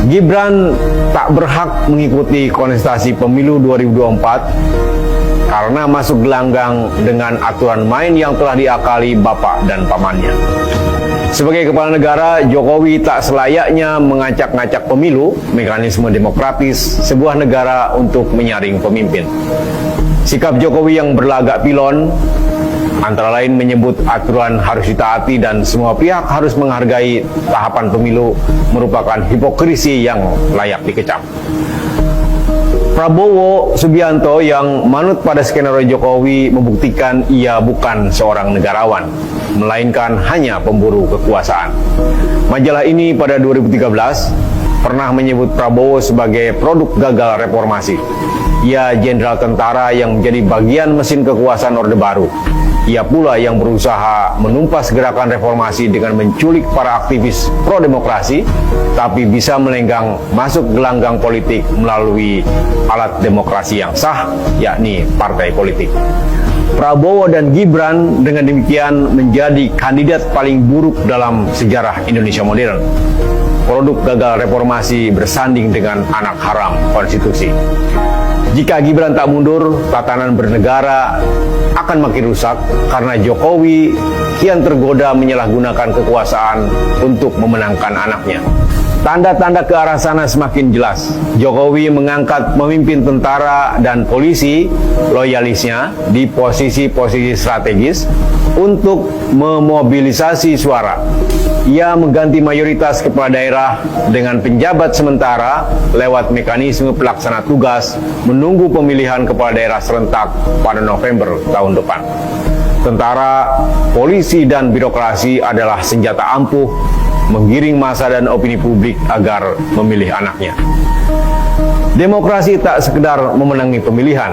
Gibran tak berhak mengikuti kontestasi pemilu 2024 karena masuk gelanggang dengan aturan main yang telah diakali bapak dan pamannya. Sebagai kepala negara, Jokowi tak selayaknya mengacak-ngacak pemilu, mekanisme demokratis sebuah negara untuk menyaring pemimpin. Sikap Jokowi yang berlagak pilon, antara lain menyebut aturan harus ditaati dan semua pihak harus menghargai tahapan pemilu, merupakan hipokrisi yang layak dikecam. Prabowo Subianto yang manut pada skenario Jokowi membuktikan ia bukan seorang negarawan, melainkan hanya pemburu kekuasaan. Majalah ini pada 2013 pernah menyebut Prabowo sebagai produk gagal reformasi. Ia jenderal tentara yang menjadi bagian mesin kekuasaan Orde Baru. Ia pula yang berusaha menumpas gerakan reformasi dengan menculik para aktivis pro-demokrasi, tapi bisa melenggang masuk gelanggang politik melalui alat demokrasi yang sah, yakni partai politik. Prabowo dan Gibran dengan demikian menjadi kandidat paling buruk dalam sejarah Indonesia modern. Produk gagal reformasi bersanding dengan anak haram konstitusi. Jika Gibran tak mundur, tatanan bernegara akan makin rusak karena Jokowi kian tergoda menyalahgunakan kekuasaan untuk memenangkan anaknya. Tanda-tanda ke arah sana semakin jelas. Jokowi mengangkat pemimpin tentara dan polisi loyalisnya di posisi-posisi strategis untuk memobilisasi suara. Ia mengganti mayoritas kepala daerah dengan penjabat sementara lewat mekanisme pelaksana tugas menunggu pemilihan kepala daerah serentak pada November tahun depan. Tentara, polisi, dan birokrasi adalah senjata ampuh menggiring massa dan opini publik agar memilih anaknya. Demokrasi tak sekedar memenangi pemilihan.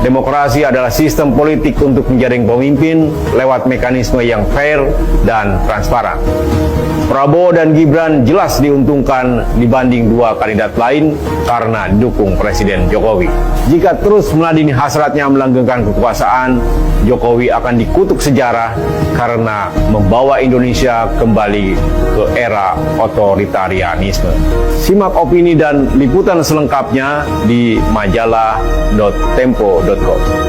Demokrasi adalah sistem politik untuk menjaring pemimpin lewat mekanisme yang fair dan transparan. Prabowo dan Gibran jelas diuntungkan dibanding dua kandidat lain karena didukung Presiden Jokowi. Jika terus meladeni hasratnya melanggengkan kekuasaan, Jokowi akan dikutuk sejarah karena membawa Indonesia kembali ke era otoritarianisme. Simak opini dan liputan selengkapnya di majalah.tempo.com.